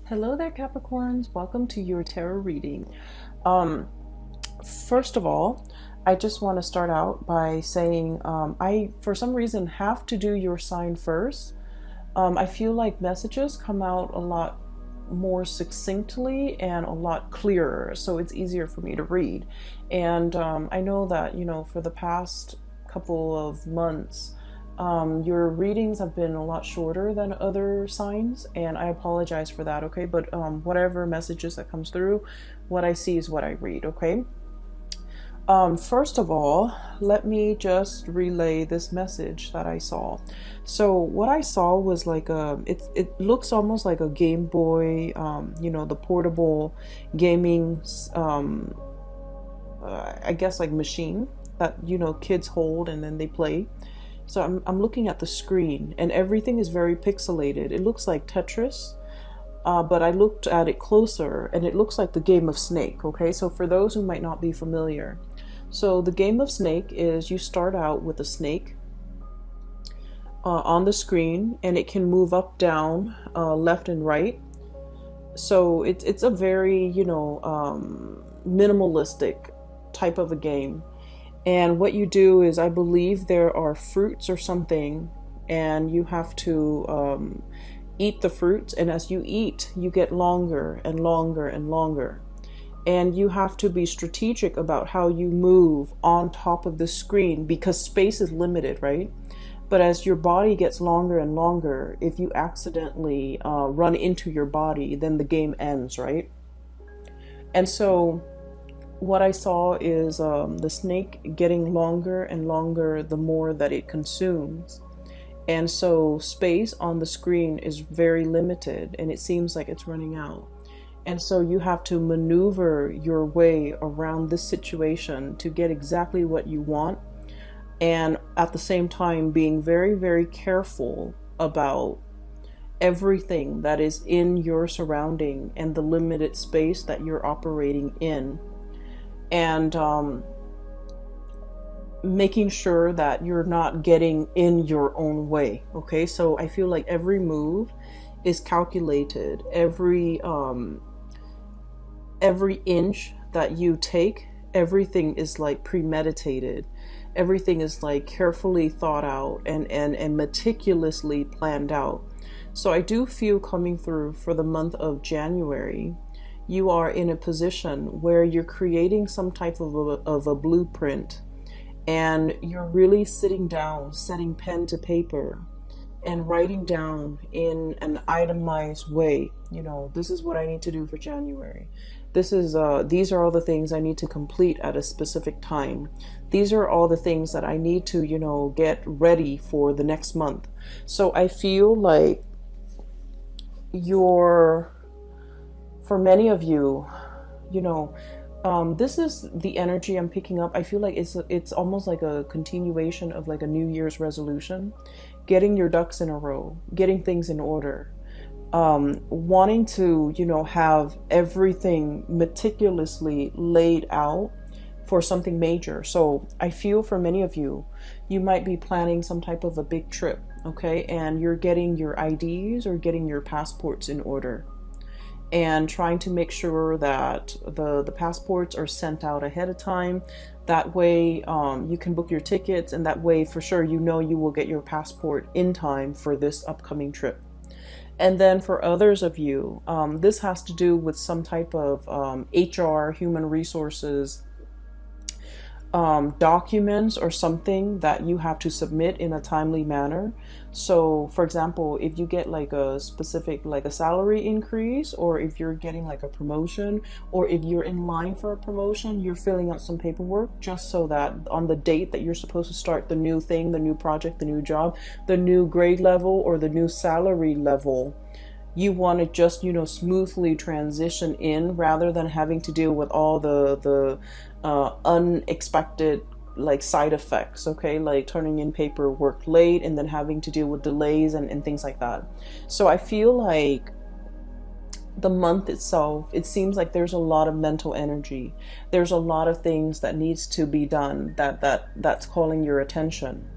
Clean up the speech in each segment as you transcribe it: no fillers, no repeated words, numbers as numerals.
Hello there, Capricorns. Welcome to your tarot reading. Um, First of all, I just want to start out by saying I, for some reason, have to do your sign first. I feel like messages come out a lot more succinctly and a lot clearer, so it's easier for me to read. And I know that, for the past couple of months, your readings have been a lot shorter than other signs, and I apologize for that, okay? But whatever messages that comes through, what I see is what I read, okay? First of all, let me just relay this message that I saw. So what I saw was like it looks almost like a Game Boy, the portable gaming, I guess like machine that, kids hold and then they play. So I'm looking at the screen and everything is very pixelated. It looks like Tetris, but I looked at it closer and it looks like the game of Snake, okay? So for those who might not be familiar, so the game of Snake is you start out with a snake on the screen and it can move up, down, left and right. So it's a very, minimalistic type of a game. And what you do is, I believe there are fruits or something, and you have to eat the fruits. And as you eat, you get longer and longer and longer. And you have to be strategic about how you move on top of the screen because space is limited, right? But as your body gets longer and longer, if you accidentally run into your body, then the game ends, right? And so what I saw is the snake getting longer and longer the more that it consumes. And so space on the screen is very limited and it seems like it's running out. And so you have to maneuver your way around this situation to get exactly what you want. And at the same time, being very, very careful about everything that is in your surrounding and the limited space that you're operating in. And making sure that you're not getting in your own way. Okay, so I feel like every move is calculated. Every inch that you take, everything is like premeditated. Everything is like carefully thought out and meticulously planned out. So I do feel coming through for the month of January, you are in a position where you're creating some type of a blueprint, and you're really sitting down, setting pen to paper and writing down in an itemized way, this is what I need to do for January. These are all the things I need to complete at a specific time. These are all the things that I need to, get ready for the next month. So I feel like for many of you, this is the energy I'm picking up. I feel like it's almost like a continuation of like a New Year's resolution, getting your ducks in a row, getting things in order, wanting to, have everything meticulously laid out for something major. So I feel for many of you, you might be planning some type of a big trip, okay? And you're getting your IDs or getting your passports in order, and trying to make sure that the passports are sent out ahead of time. That way you can book your tickets, and that way for sure you will get your passport in time for this upcoming trip. And then for others of you, this has to do with some type of HR, human resources, documents or something that you have to submit in a timely manner. So for example, if you get like a specific, like a salary increase, or if you're getting like a promotion, or if you're in line for a promotion, you're filling out some paperwork just so that on the date that you're supposed to start the new thing, the new project, the new job, the new grade level, or the new salary level, you want to just, smoothly transition in, rather than having to deal with all the unexpected like side effects, okay? Like turning in paperwork late and then having to deal with delays and things like that. So I feel like the month itself, it seems like there's a lot of mental energy. There's a lot of things that needs to be done that's calling your attention.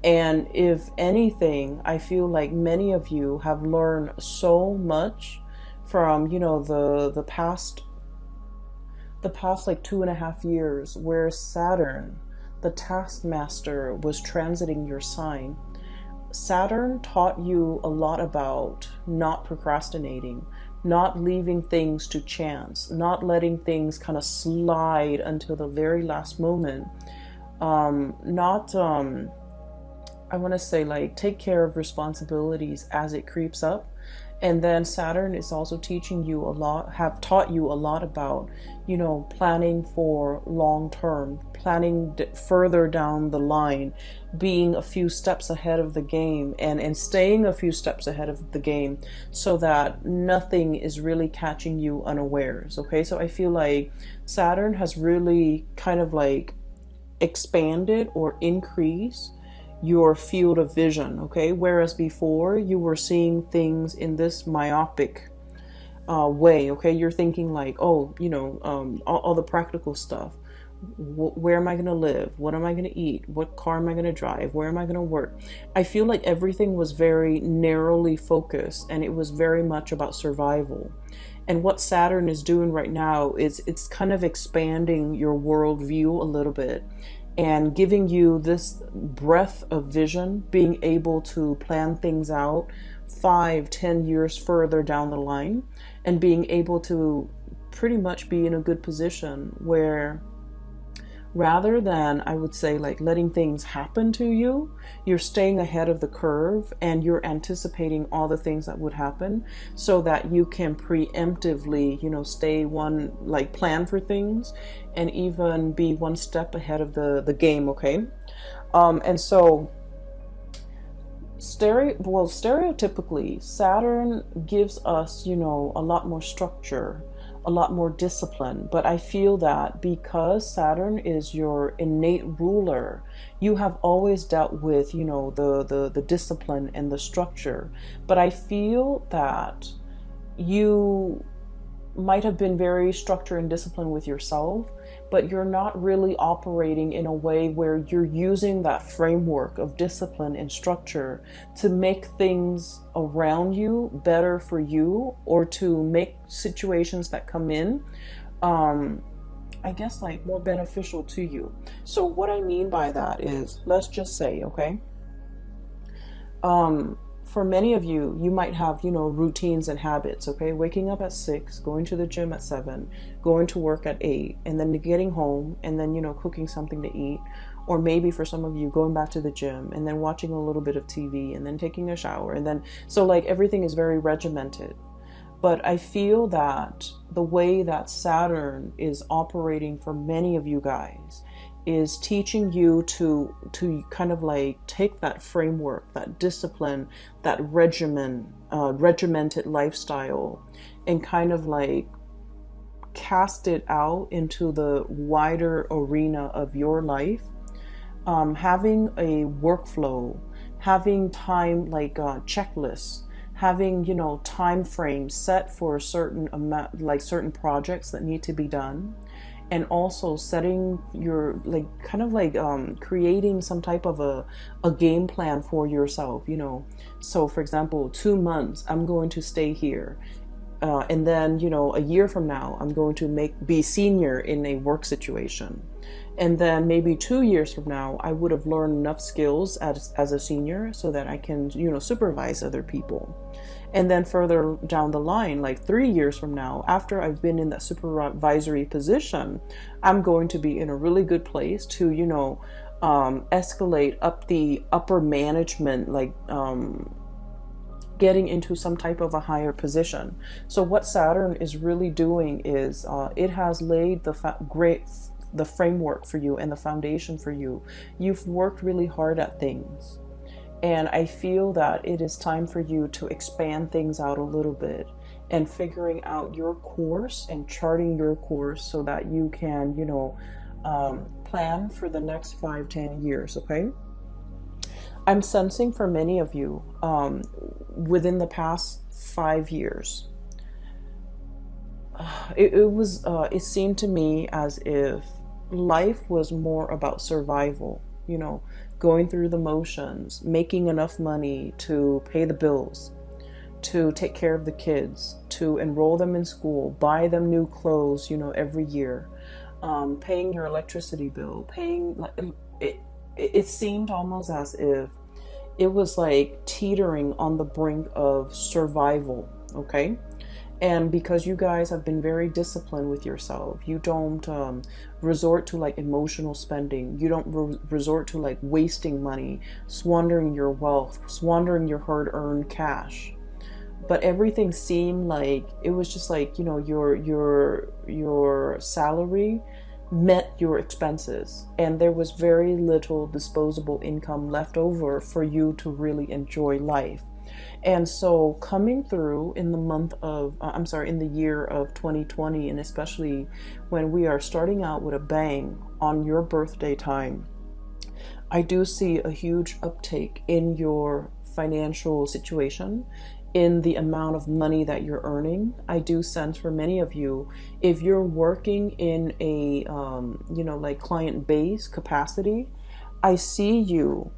And if anything, I feel like many of you have learned so much from, you know, the past like 2.5 years, where Saturn, the taskmaster, was transiting your sign. Saturn taught you a lot about not procrastinating, not leaving things to chance, not letting things kind of slide until the very last moment. Not I want to say, like, take care of responsibilities as it creeps up. And then Saturn is also teaching you a lot, have taught you a lot about, you know, planning for long term, planning further down the line, being a few steps ahead of the game, and staying a few steps ahead of the game, so that nothing is really catching you unawares. Okay, so I feel like Saturn has really kind of like expanded or increased your field of vision. Okay, whereas before you were seeing things in this myopic way. Okay, you're thinking like, oh, you know, all the practical stuff. Where am I going to live? What am I going to eat? What car am I going to drive? Where am I going to work? I feel like everything was very narrowly focused, and it was very much about survival. And what Saturn is doing right now is it's kind of expanding your worldview a little bit, and giving you this breadth of vision, being able to plan things out 5-10 years further down the line, and being able to pretty much be in a good position where, rather than, I would say, like letting things happen to you, you're staying ahead of the curve, and you're anticipating all the things that would happen, so that you can preemptively, you know, plan for things, and even be one step ahead of the game. Okay. And so stereotypically, Saturn gives us, you know, a lot more structure, a lot more discipline. But I feel that because Saturn is your innate ruler, you have always dealt with, you know, the discipline and the structure. But I feel that you might have been very structured and disciplined with yourself, but you're not really operating in a way where you're using that framework of discipline and structure to make things around you better for you, or to make situations that come in, I guess, like more beneficial to you. So what I mean by that is, let's just say, okay, for many of you, you might have, you know, routines and habits. Okay, waking up at 6, going to the gym at 7, going to work at 8, and then getting home, and then, you know, cooking something to eat. Or maybe for some of you, going back to the gym, and then watching a little bit of TV, and then taking a shower, and then, so like everything is very regimented. But I feel that the way that Saturn is operating for many of you guys is teaching you to kind of like take that framework, that discipline, that regimented lifestyle, and kind of like cast it out into the wider arena of your life. Having a workflow, having time, like checklists, having, you know, time frames set for a certain amount, like certain projects that need to be done. And also setting your, like, kind of like creating some type of a game plan for yourself, you know. So for example, 2 months I'm going to stay here, and then, you know, a year from now I'm going to be senior in a work situation, and then maybe 2 years from now I would have learned enough skills as a senior so that I can, you know, supervise other people. And then further down the line, like 3 years from now, after I've been in that supervisory position, I'm going to be in a really good place to, you know, escalate up the upper management, like getting into some type of a higher position. So what Saturn is really doing is it has laid the framework for you and the foundation for you. You've worked really hard at things. And I feel that it is time for you to expand things out a little bit, and figuring out your course and charting your course so that you can, you know, plan for the next 5-10 years. Okay. I'm sensing for many of you, within the past 5 years, it seemed to me as if life was more about survival, you know, going through the motions, making enough money to pay the bills, to take care of the kids, to enroll them in school, buy them new clothes, every year, paying your electricity bill, paying, it seemed almost as if it was like teetering on the brink of survival, okay? And because you guys have been very disciplined with yourself, you don't resort to like emotional spending. You don't resort to like wasting money, squandering your wealth, squandering your hard-earned cash. But everything seemed like it was just like, your salary met your expenses, and there was very little disposable income left over for you to really enjoy life. And so coming through in in the year of 2020, and especially when we are starting out with a bang on your birthday time, I do see a huge uptake in your financial situation, in the amount of money that you're earning. I do sense for many of you, if you're working in a, like client base capacity, I see you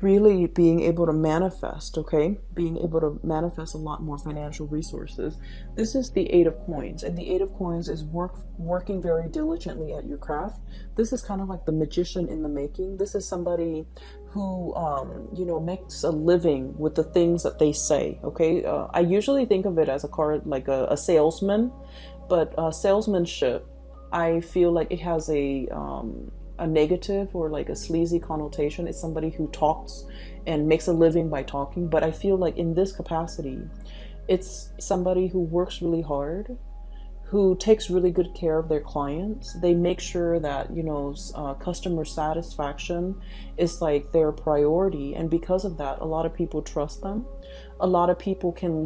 really being able to manifest, okay? Being able to manifest a lot more financial resources. This is the Eight of Coins, and the Eight of Coins is working very diligently at your craft. This is kind of like the magician in the making. This is somebody who, makes a living with the things that they say, okay? I usually think of it as a card, like a salesman, but salesmanship, I feel like it has a negative or like a sleazy connotation. It's somebody who talks and makes a living by talking. But I feel like in this capacity, it's somebody who works really hard, who takes really good care of their clients. They make sure that, customer satisfaction is like their priority. And because of that, a lot of people trust them. A lot of people can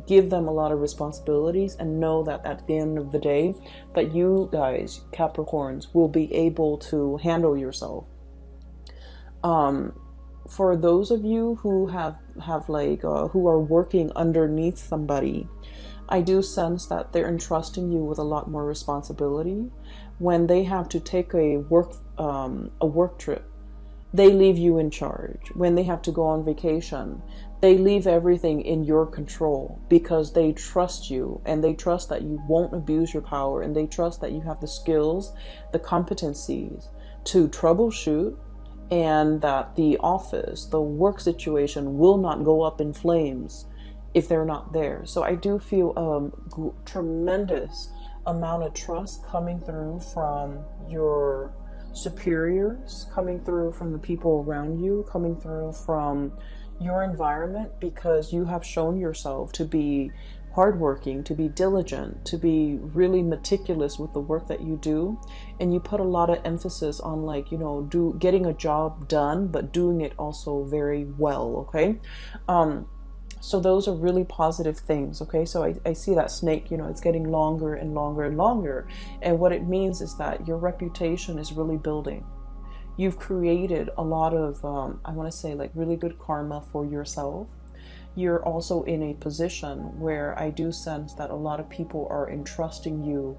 give them a lot of responsibilities and know that at the end of the day, that you guys, Capricorns, will be able to handle yourself. For those of you who who are working underneath somebody, I do sense that they're entrusting you with a lot more responsibility. When they have to take a work trip, they leave you in charge. When they have to go on vacation, they leave everything in your control because they trust you, and they trust that you won't abuse your power, and they trust that you have the skills, the competencies to troubleshoot, and that the office, the work situation will not go up in flames if they're not there. So I do feel a tremendous amount of trust coming through from your superiors, coming through from the people around you, coming through from your environment, because you have shown yourself to be hardworking, to be diligent, to be really meticulous with the work that you do. And you put a lot of emphasis on getting a job done, but doing it also very well, okay? So those are really positive things, okay? So I see that snake, it's getting longer and longer and longer. And what it means is that your reputation is really building. You've created a lot of, I want to say, like really good karma for yourself. You're also in a position where I do sense that a lot of people are entrusting you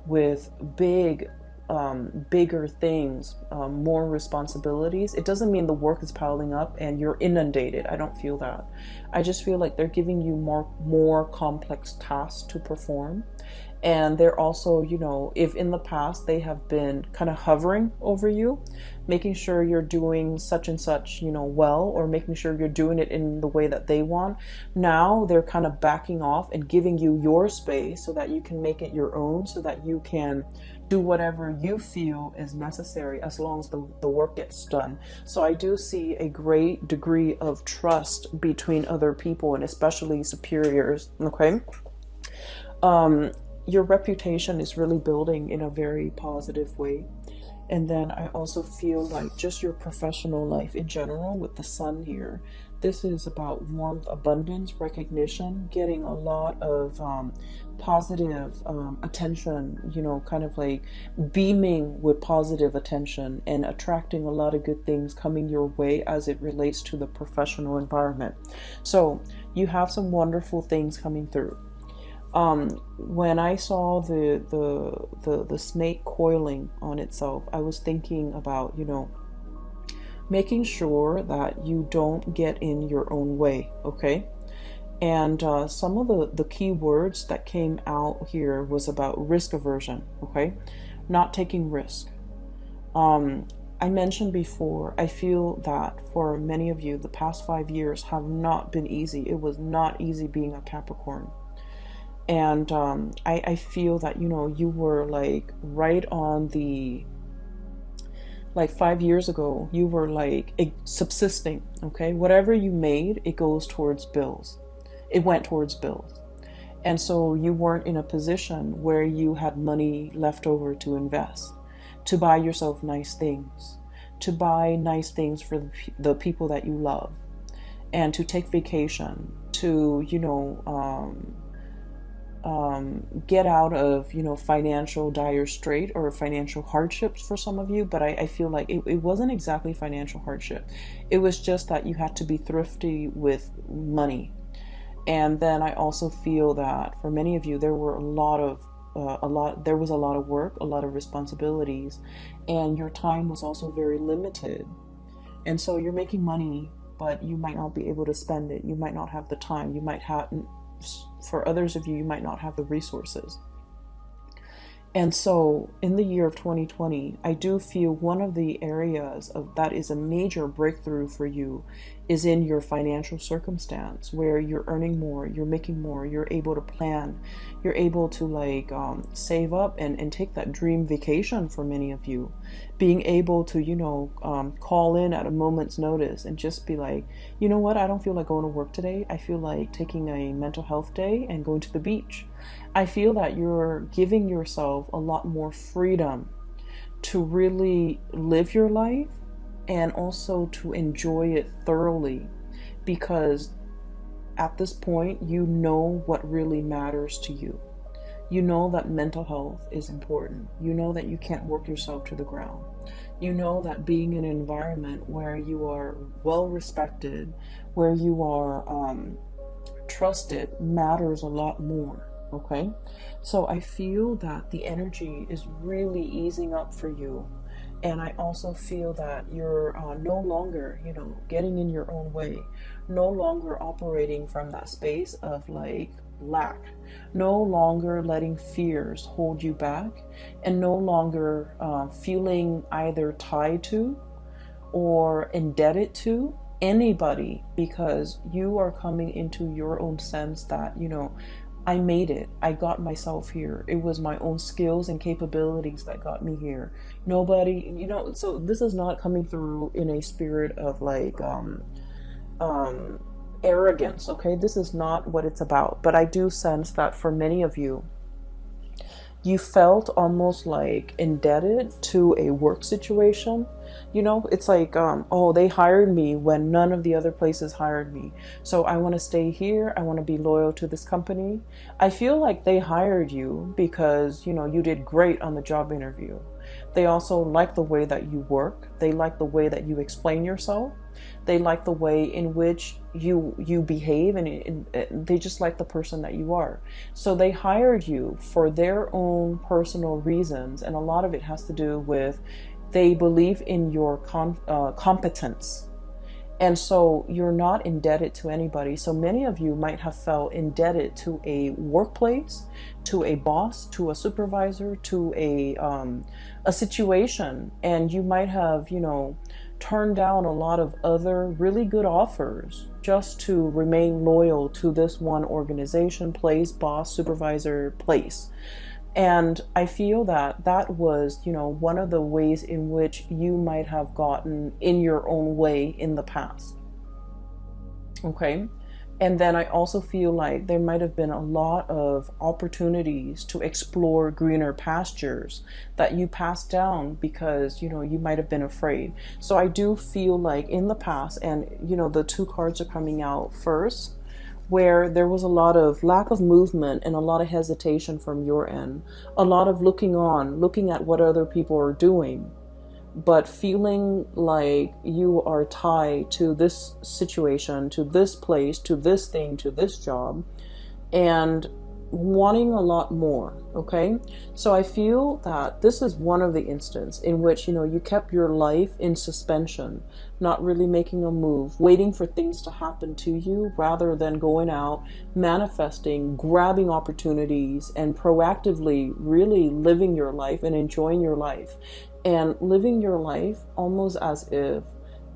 with bigger things, more responsibilities. It doesn't mean the work is piling up and you're inundated. I don't feel that. I just feel like they're giving you more complex tasks to perform. And they're also, if in the past they have been kind of hovering over you, making sure you're doing such and such, well, or making sure you're doing it in the way that they want. Now they're kind of backing off and giving you your space so that you can make it your own, so that you can do whatever you feel is necessary as long as the work gets done. So I do see a great degree of trust between other people, and especially superiors, okay? Your reputation is really building in a very positive way. And then I also feel like just your professional life in general with the sun here. This is about warmth, abundance, recognition, getting a lot of positive attention, kind of like beaming with positive attention and attracting a lot of good things coming your way as it relates to the professional environment. So you have some wonderful things coming through. When I saw the snake coiling on itself, I was thinking about, making sure that you don't get in your own way, okay? And some of the key words that came out here was about risk aversion, okay? Not taking risk. I mentioned before, I feel that for many of you, the past 5 years have not been easy. It was not easy being a Capricorn. And I feel that, you were like right on the, like 5 years ago, you were like subsisting, okay? Whatever you made, it goes towards bills. It went towards bills. And so you weren't in a position where you had money left over to invest, to buy yourself nice things, to buy nice things for the people that you love, and to take vacation, to, get out of, financial dire strait or financial hardships for some of you. But I feel like it wasn't exactly financial hardship. It was just that you had to be thrifty with money. And then I also feel that for many of you, there were there was a lot of work, a lot of responsibilities, and your time was also very limited. And so you're making money, but you might not be able to spend it. You might not have the time. You might have, for others of you, you might not have the resources. And so in the year of 2020, I do feel one of the areas of that is a major breakthrough for you is in your financial circumstance, where you're earning more, you're making more, you're able to plan, you're able to like save up and take that dream vacation for many of you, being able to, call in at a moment's notice and just be like, you know what, I don't feel like going to work today. I feel like taking a mental health day and going to the beach. I feel that you're giving yourself a lot more freedom to really live your life and also to enjoy it thoroughly, because at this point, you know what really matters to you. You know that mental health is important. You know that you can't work yourself to the ground. You know that being in an environment where you are well respected, where you are trusted, matters a lot more. Okay, so I feel that the energy is really easing up for you. And I also feel that you're no longer, getting in your own way, no longer operating from that space of like lack, no longer letting fears hold you back, and no longer feeling either tied to or indebted to anybody, because you are coming into your own sense that, I made it. I got myself here. It was my own skills and capabilities that got me here. Nobody, so this is not coming through in a spirit of like arrogance, okay? This is not what it's about. But I do sense that for many of you, you felt almost like indebted to a work situation. It's like, oh, they hired me when none of the other places hired me. So I want to stay here. I want to be loyal to this company. I feel like they hired you because, you did great on the job interview. They also like the way that you work. They like the way that you explain yourself. They like the way in which you behave, and they just like the person that you are. So they hired you for their own personal reasons, and a lot of it has to do with they believe in your competence. And so you're not indebted to anybody. So many of you might have felt indebted to a workplace, to a boss, to a supervisor, to a situation, and you might have, turned down a lot of other really good offers just to remain loyal to this one organization, place, boss, supervisor, place. And I feel that that was, one of the ways in which you might have gotten in your own way in the past. Okay. And then I also feel like there might have been a lot of opportunities to explore greener pastures that you passed down because, you might have been afraid. So I do feel like in the past, and, the two cards are coming out first, where there was a lot of lack of movement and a lot of hesitation from your end, a lot of looking at what other people are doing, but feeling like you are tied to this situation, to this place, to this thing, to this job. And wanting a lot more. Okay, so I feel that this is one of the instances in which, you know, you kept your life in suspension, not really making a move, waiting for things to happen to you rather than going out, manifesting, grabbing opportunities, and proactively really living your life and enjoying your life, and living your life almost as if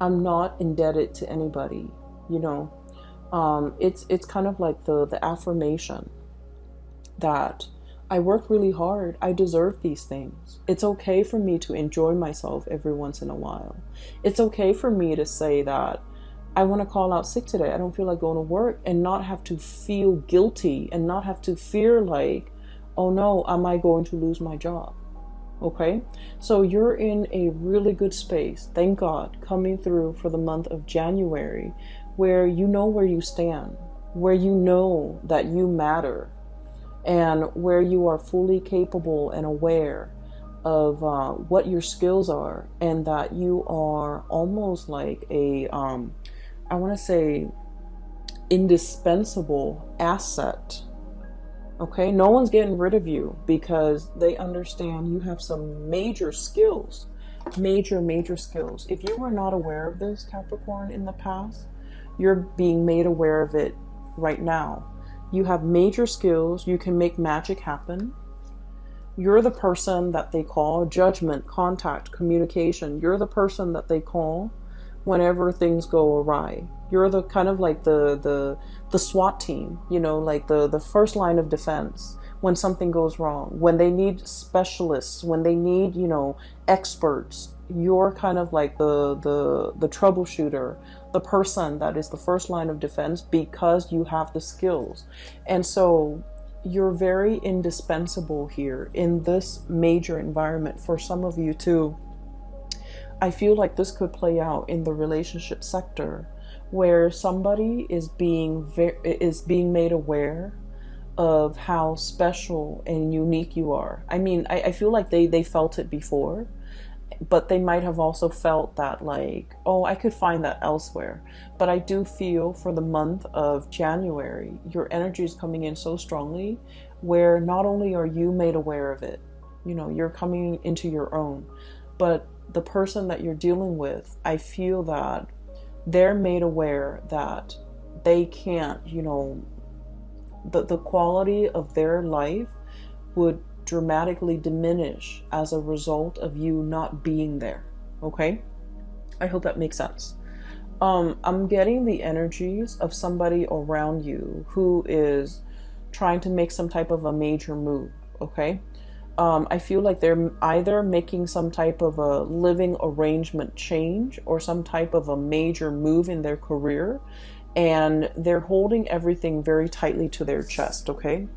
I'm not indebted to anybody. You know, it's kind of like the affirmation that I worked really hard. I deserve these things. It's okay for me to enjoy myself every once in a while. It's okay for me to say that I want to call out sick today. I don't feel like going to work, and not have to feel guilty and not have to fear like, oh no, am I going to lose my job? Okay, so you're in a really good space, thank God, coming through for the month of January, where you know where you stand, where you know that you matter, and where you are fully capable and aware of what your skills are, and that you are almost like a, I want to say, indispensable asset. Okay, no one's getting rid of you because they understand you have some major skills, major skills. If you were not aware of this, Capricorn, in the past, you're being made aware of it right now. You have major skills. You can make magic happen. You're the person that they call judgment, contact, communication. You're the person that they call whenever things go awry. You're the kind of like the SWAT team, you know, like the first line of defense when something goes wrong, when they need specialists, when they need, you know, experts. You're kind of like the troubleshooter, the person that is the first line of defense because you have the skills. And so you're very indispensable here in this major environment. For some of you too, I feel like this could play out in the relationship sector, where somebody is being made aware of how special and unique you are. I mean, I feel like they felt it before, but they might have also felt that like, oh, I could find that elsewhere. But I do feel for the month of January, your energy is coming in so strongly, where not only are you made aware of it, you know, you're coming into your own, but the person that you're dealing with, I feel that they're made aware that they can't, you know, the quality of their life would dramatically diminish as a result of you not being there. Okay, I hope that makes sense. I'm getting the energies of somebody around you who is trying to make some type of a major move. Okay, I feel like they're either making some type of a living arrangement change or some type of a major move in their career, and they're holding everything very tightly to their chest. Okay,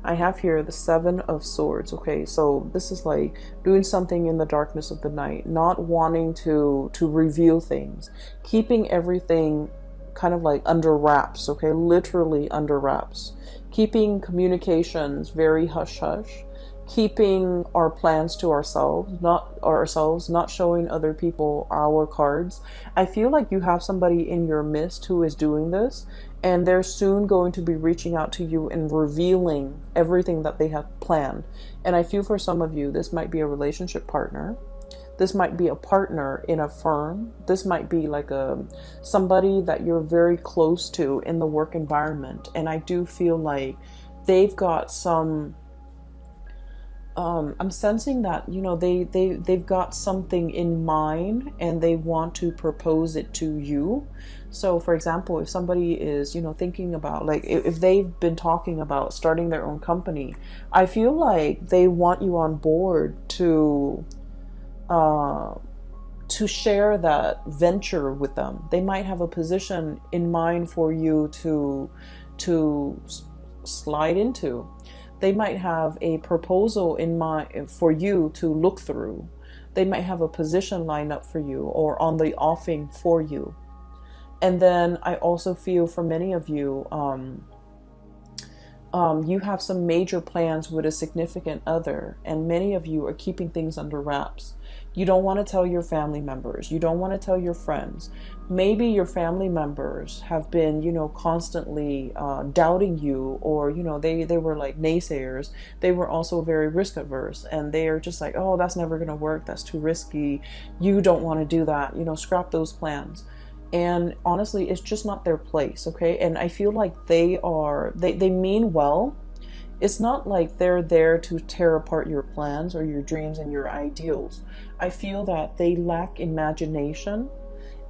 I have here the 7 of Swords. Okay, so this is like doing something in the darkness of the night, not wanting to reveal things, keeping everything kind of like under wraps. Okay, literally under wraps, keeping communications very hush hush, keeping our plans to ourselves, not showing other people our cards. I feel like you have somebody in your midst who is doing this, and they're soon going to be reaching out to you and revealing everything that they have planned. And I feel for some of you, this might be a relationship partner. This might be a partner in a firm. This might be like somebody that you're very close to in the work environment. And I do feel like they've got some, I'm sensing that, you know, they've got something in mind and they want to propose it to you. So for example, if somebody is, you know, thinking about, like, if they've been talking about starting their own company, I feel like they want you on board to share that venture with them. They might have a position in mind for you to slide into. They might have a proposal in mind for you to look through. They might have a position lined up for you or on the offing for you. And then I also feel for many of you, You have some major plans with a significant other, and many of you are keeping things under wraps. You don't want to tell your family members. You don't want to tell your friends. Maybe your family members have been, constantly doubting you, or, they were like naysayers. They were also very risk averse, and they are just like, oh, that's never going to work. That's too risky. You don't want to do that. Scrap those plans. And honestly, it's just not their place, okay? And I feel like they mean well. It's not like they're there to tear apart your plans or your dreams and your ideals. I feel that they lack imagination,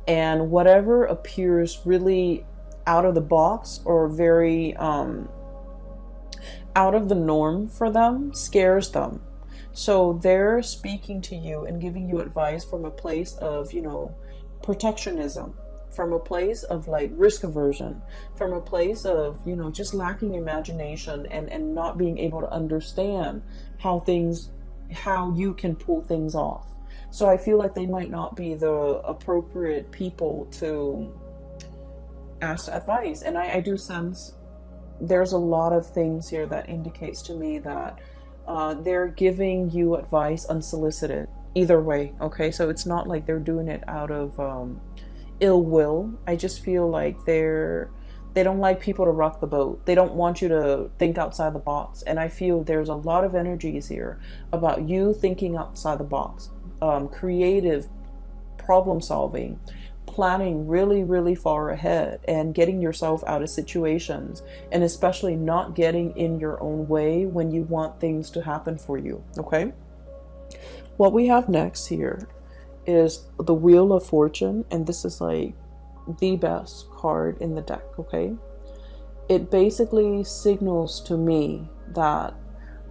and whatever appears really out of the box or very out of the norm for them scares them. So they're speaking to you and giving you advice from a place of, protectionism, from a place of like risk aversion, from a place of, just lacking imagination and not being able to understand how you can pull things off. So I feel like they might not be the appropriate people to ask advice. And I do sense there's a lot of things here that indicates to me that they're giving you advice unsolicited either way. Okay. So it's not like they're doing it out of, ill will. I just feel like they don't like people to rock the boat. They don't want you to think outside the box. And I feel there's a lot of energies here about you thinking outside the box, creative problem solving, planning really, really far ahead, and getting yourself out of situations, and especially not getting in your own way when you want things to happen for you. Okay. What we have next here is the Wheel of Fortune, and this is like the best card in the deck. Okay, it basically signals to me that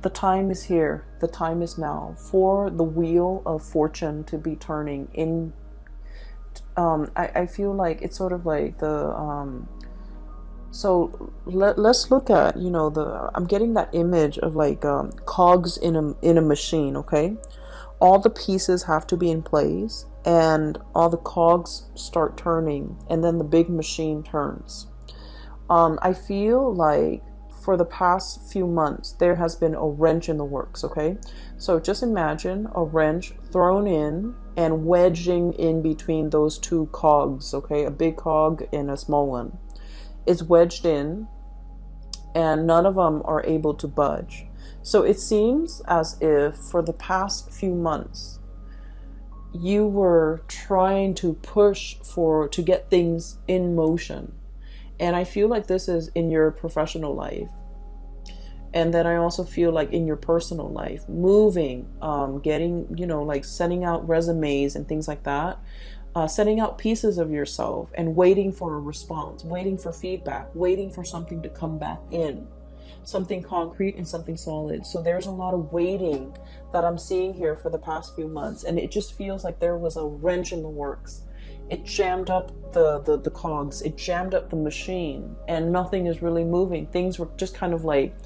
the time is here, the time is now for the Wheel of Fortune to be turning in. I feel like it's sort of like the so let's look at, I'm getting that image of like cogs in a machine. Okay, all the pieces have to be in place, and all the cogs start turning, and then the big machine turns. I feel like for the past few months there has been a wrench in the works. Okay, so just imagine a wrench thrown in and wedging in between those two cogs. Okay, a big cog and a small one. It's wedged in, and none of them are able to budge. So it seems as if for the past few months, you were trying to push to get things in motion. And I feel like this is in your professional life. And then I also feel like in your personal life, moving, getting, like sending out resumes and things like that, sending out pieces of yourself and waiting for a response, waiting for feedback, waiting for something to come back in. Something concrete and something solid. So there's a lot of waiting that I'm seeing here for the past few months, and it just feels like there was a wrench in the works. It jammed up the cogs, it jammed up the machine, and nothing is really moving. Things were just kind of like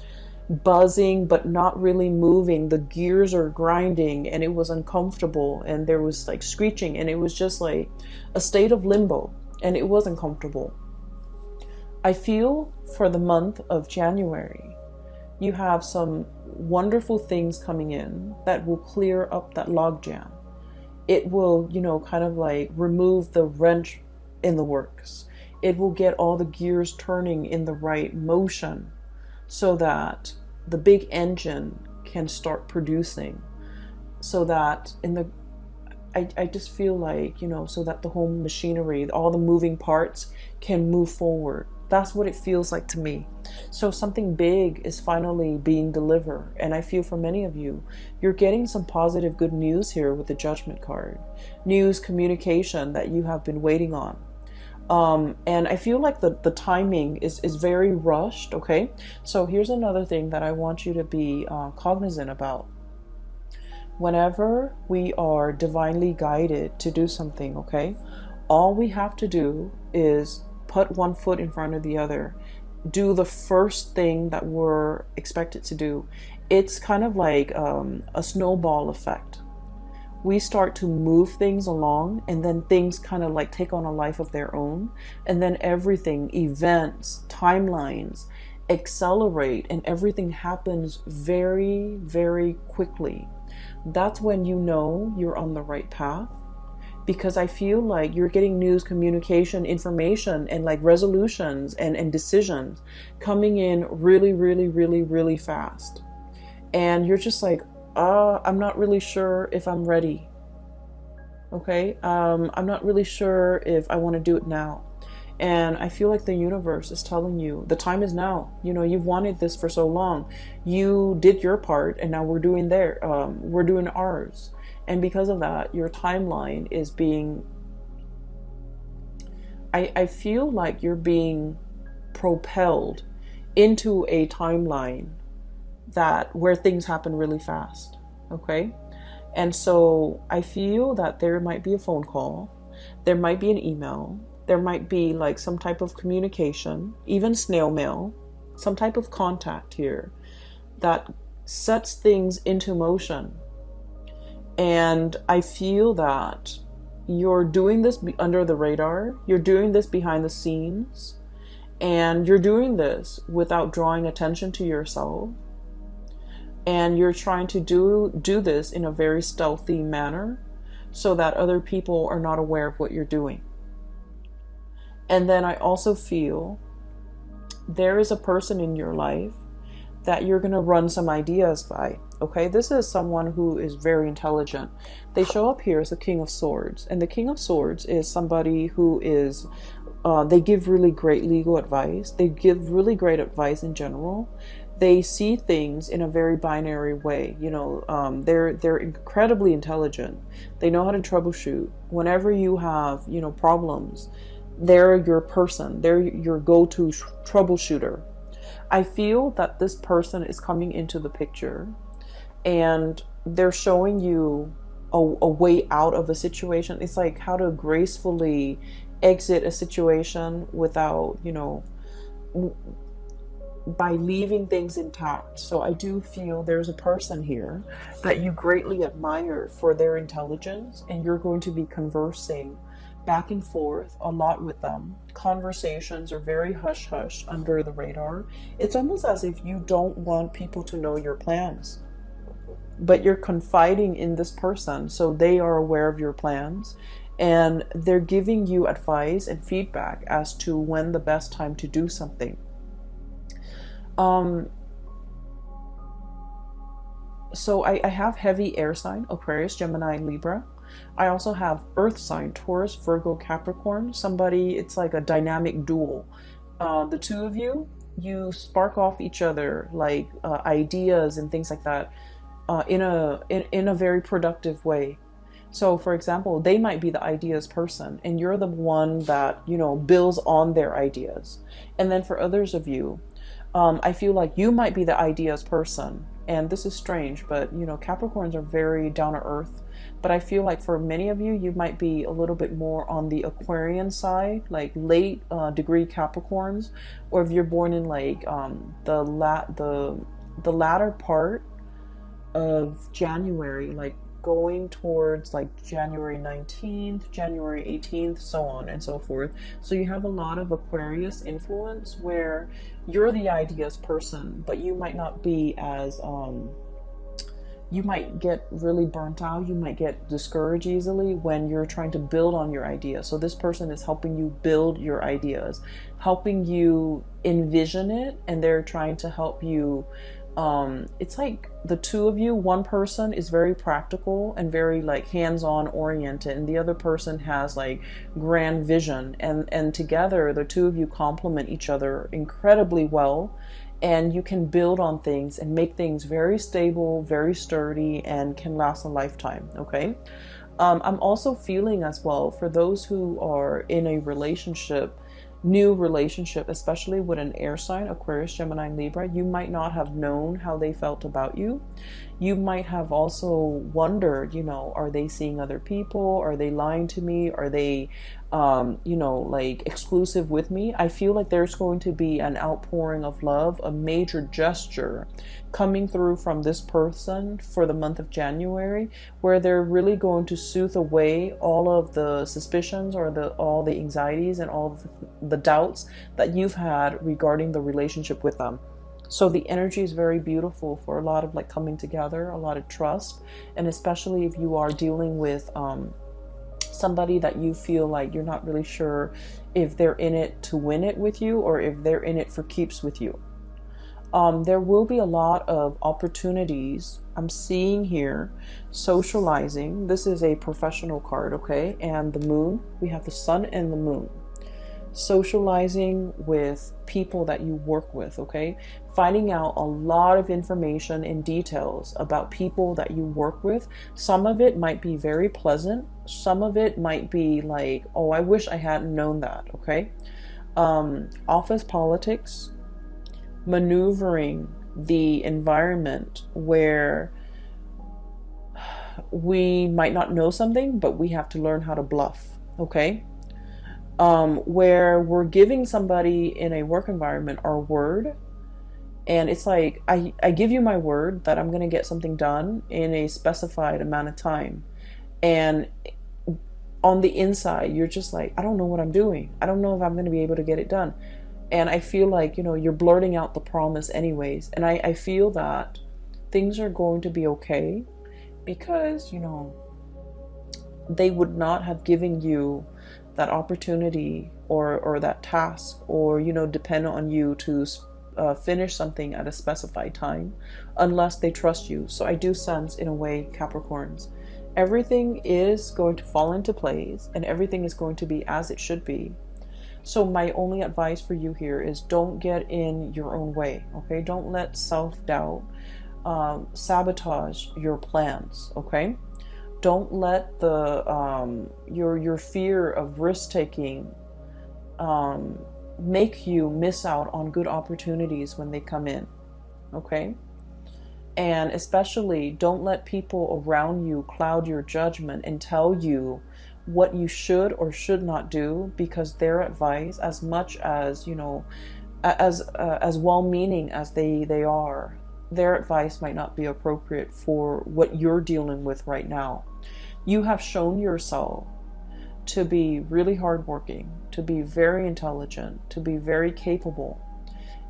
buzzing but not really moving. The gears are grinding, and it was uncomfortable, and there was like screeching, and it was just like a state of limbo, and it wasn't comfortable. I feel for the month of January, you have some wonderful things coming in that will clear up that logjam. It will, kind of like remove the wrench in the works. It will get all the gears turning in the right motion so that the big engine can start producing. So that I just feel like, so that the whole machinery, all the moving parts can move forward. That's what it feels like to me. So something big is finally being delivered. And I feel for many of you, you're getting some positive good news here with the Judgment card. News, communication that you have been waiting on. And I feel like the timing is very rushed. Okay. So here's another thing that I want you to be cognizant about. Whenever we are divinely guided to do something, okay, all we have to do is put one foot in front of the other, do the first thing that we're expected to do. It's kind of like a snowball effect. We start to move things along, and then things kind of like take on a life of their own, and then everything, events, timelines, accelerate and everything happens very, very quickly, that's when you know you're on the right path. Because I feel like you're getting news, communication, information, and like resolutions and decisions coming in really, really, really, really fast. And you're just like, I'm not really sure if I'm ready. Okay. I'm not really sure if I want to do it now. And I feel like the universe is telling you the time is now. You know, you've wanted this for so long. You did your part, and now we're doing ours. And because of that, your timeline is being, I feel like you're being propelled into a timeline where things happen really fast. Okay. And so I feel that there might be a phone call, there might be an email, there might be like some type of communication, even snail mail, some type of contact here that sets things into motion. And I feel that you're doing this under the radar, you're doing this behind the scenes, and you're doing this without drawing attention to yourself. And you're trying to do this in a very stealthy manner so that other people are not aware of what you're doing. And then I also feel there is a person in your life that you're going to run some ideas by. Okay, this is someone who is very intelligent. They show up here as the King of Swords. And the King of Swords is somebody who is, they give really great legal advice. They give really great advice in general. They see things in a very binary way. You know, they're incredibly intelligent. They know how to troubleshoot. Whenever you have, you know, problems, they're your person. They're your go-to troubleshooter. I feel that this person is coming into the picture and they're showing you a way out of a situation. It's like how to gracefully exit a situation without, you know, by leaving things intact. So I do feel there's a person here that you greatly admire for their intelligence, and you're going to be conversing back and forth a lot with them. Conversations are very hush-hush, under the radar. It's almost as if you don't want people to know your plans, but you're confiding in this person so they are aware of your plans, and they're giving you advice and feedback as to when the best time to do something. So I have heavy air sign, Aquarius, Gemini, Libra. I also have earth sign, Taurus, Virgo, Capricorn. Somebody, it's like a dynamic duel. The two of you spark off each other, like ideas and things like that, in a very productive way. So for example, they might be the ideas person and you're the one that, you know, builds on their ideas. And then for others of you, I feel like you might be the ideas person. And this is strange, but you know, Capricorns are very down to earth. But I feel like for many of you, you might be a little bit more on the Aquarian side, like late degree Capricorns, or if you're born in like the latter part of January, like going towards like January 19th, January 18th, so on and so forth. So you have a lot of Aquarius influence where you're the ideas person, but you might not be as you might get really burnt out. You might get discouraged easily when you're trying to build on your ideas. So this person is helping you build your ideas, helping you envision it, and they're trying to help you. It's like the two of you, one person is very practical and very like hands-on oriented, and the other person has like grand vision, and together the two of you complement each other incredibly well. And you can build on things and make things very stable, very sturdy, and can last a lifetime. Okay. I'm also feeling as well for those who are in a relationship, new relationship, especially with an air sign, Aquarius, Gemini, Libra, you might not have known how they felt about you. You might have also wondered, you know, are they seeing other people? Are they lying to me? Are they you know, like exclusive with me. I feel like there's going to be an outpouring of love, a major gesture coming through from this person for the month of January, where they're really going to soothe away all of the suspicions or all the anxieties and all of the doubts that you've had regarding the relationship with them. So the energy is very beautiful for a lot of like coming together, a lot of trust, and especially if you are dealing with somebody that you feel like you're not really sure if they're in it to win it with you or if they're in it for keeps with you. There will be a lot of opportunities I'm seeing here. Socializing. This is a professional card, okay? And the moon, we have the sun and the moon. Socializing with people that you work with, okay? Finding out a lot of information and details about people that you work with. Some of it might be very pleasant. Some of it might be like, oh, I wish I hadn't known that, okay? Office politics, maneuvering the environment where we might not know something, but we have to learn how to bluff, okay? Where we're giving somebody in a work environment our word, and it's like, I give you my word that I'm going to get something done in a specified amount of time, and on the inside you're just like, I don't know what I'm doing. I don't know if I'm going to be able to get it done. And I feel like, you know, you're blurting out the promise anyways, and I feel that things are going to be okay, because, you know, they would not have given you that opportunity or that task, or, you know, depend on you to finish something at a specified time unless they trust you. So I do sense, in a way, Capricorns, everything is going to fall into place and everything is going to be as it should be. So my only advice for you here is don't get in your own way, okay? Don't let self-doubt sabotage your plans, okay? Don't let the your fear of risk-taking make you miss out on good opportunities when they come in, okay? And especially don't let people around you cloud your judgment and tell you what you should or should not do, because their advice, as much as, you know, as well-meaning as they are, their advice might not be appropriate for what you're dealing with right now. You have shown yourself to be really hardworking, to be very intelligent, to be very capable.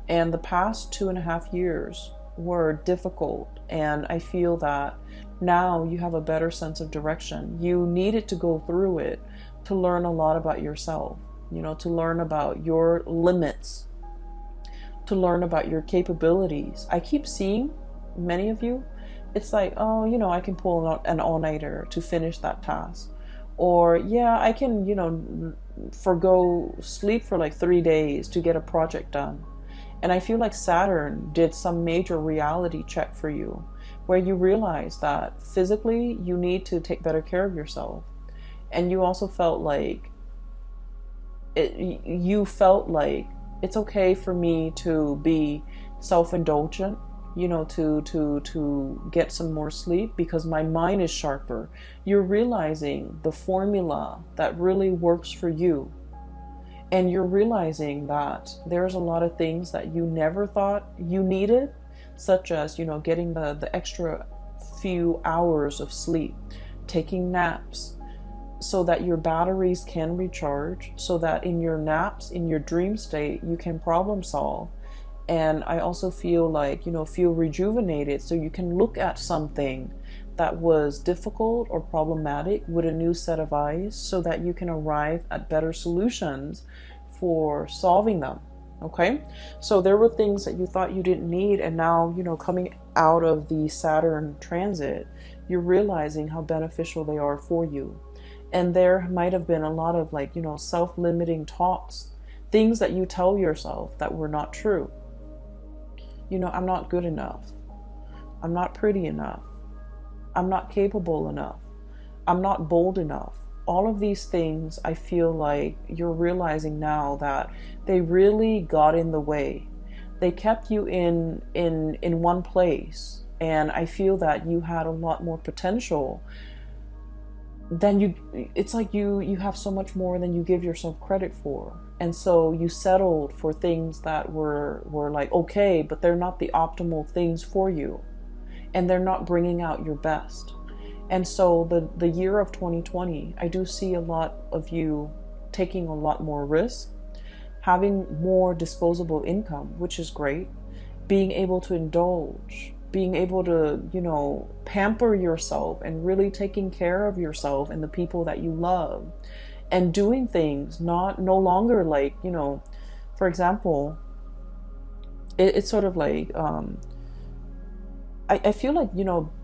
And the past 2.5 years were difficult, and I feel that now you have a better sense of direction. You needed to go through it to learn a lot about yourself, you know, to learn about your limits, to learn about your capabilities. I keep seeing many of you, it's like, oh, you know, I can pull an all-nighter to finish that task. Or, yeah, I can, you know, forgo sleep for like 3 days to get a project done. And I feel like Saturn did some major reality check for you, where you realize that physically you need to take better care of yourself. And you also felt like it's okay for me to be self-indulgent, you know, to get some more sleep because my mind is sharper. You're realizing the formula that really works for you. And you're realizing that there's a lot of things that you never thought you needed, such as, you know, getting the extra few hours of sleep, taking naps, so that your batteries can recharge, so that in your naps, in your dream state, you can problem solve. And I also feel like, you know, feel rejuvenated, so you can look at something that was difficult or problematic with a new set of eyes, so that you can arrive at better solutions for solving them. Okay, so there were things that you thought you didn't need, and now, you know, coming out of the Saturn transit, you're realizing how beneficial they are for you. And there might have been a lot of, like, you know, self-limiting talks, things that you tell yourself that were not true. You know, I'm not good enough. I'm not pretty enough. I'm not capable enough. I'm not bold enough. All of these things, I feel like you're realizing now that they really got in the way. They kept you in one place. And I feel that you had a lot more potential then it's like you have so much more than you give yourself credit for. And so you settled for things that were like okay, but they're not the optimal things for you, and they're not bringing out your best. And so the year of 2020, I do see a lot of you taking a lot more risk, having more disposable income, which is great, being able to indulge, being able to, pamper yourself and really taking care of yourself and the people that you love, and doing things no longer like, for example, it's sort of like, I feel like,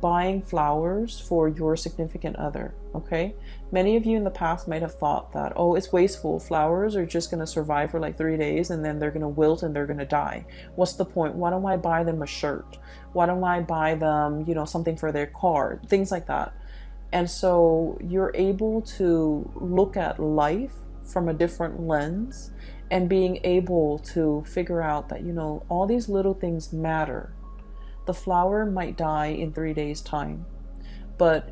buying flowers for your significant other, okay? Many of you in the past might have thought that, oh, it's wasteful. Flowers are just going to survive for like 3 days and then they're going to wilt and they're going to die. What's the point? Why don't I buy them a shirt? Why don't I buy them, something for their car? Things like that. And so you're able to look at life from a different lens and being able to figure out that, all these little things matter. The flower might die in 3 days' time, but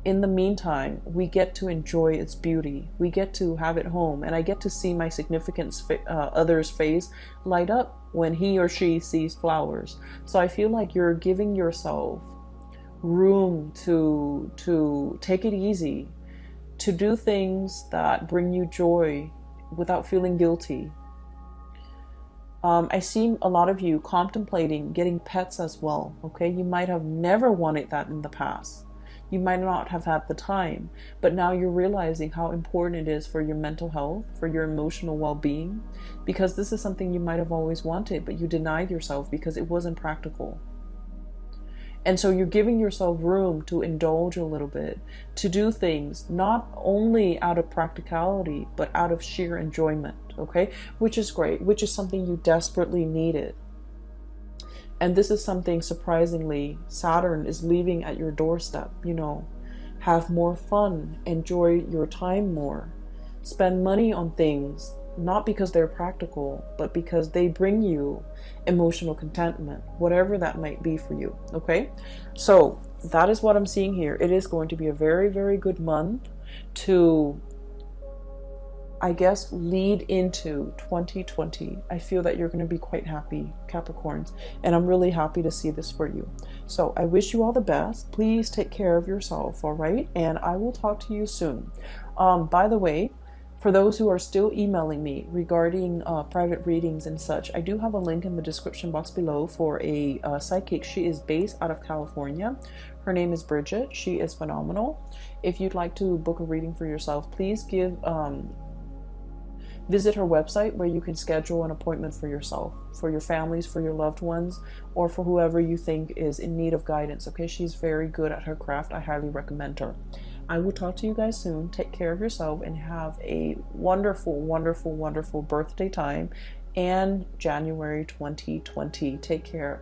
in the meantime, we get to enjoy its beauty. We get to have it home, and I get to see my significant other's face light up when he or she sees flowers. So I feel like you're giving yourself room to take it easy, to do things that bring you joy without feeling guilty. I see a lot of you contemplating getting pets as well, okay? You might have never wanted that in the past. You might not have had the time, but now you're realizing how important it is for your mental health, for your emotional well-being, because this is something you might have always wanted, but you denied yourself because it wasn't practical. And so you're giving yourself room to indulge a little bit, to do things not only out of practicality, but out of sheer enjoyment, okay? Which is great, which is something you desperately needed. And this is something, surprisingly, Saturn is leaving at your doorstep, Have more fun, enjoy your time more, spend money on things, not because they're practical, but because they bring you emotional contentment, whatever that might be for you, okay? So that is what I'm seeing here. It is going to be a very, very good month to, I guess, lead into 2020. I feel that you're going to be quite happy, Capricorns, and I'm really happy to see this for you. So I wish you all the best. Please take care of yourself, all right? And I will talk to you soon. By the way, for those who are still emailing me regarding private readings and such, I do have a link in the description box below for a psychic. She is based out of California. Her name is Bridget. She is phenomenal. If you'd like to book a reading for yourself, please visit her website where you can schedule an appointment for yourself, for your families, for your loved ones, or for whoever you think is in need of guidance. Okay, she's very good at her craft. I highly recommend her. I will talk to you guys soon. Take care of yourself and have a wonderful, wonderful, wonderful birthday time and January 2020. Take care.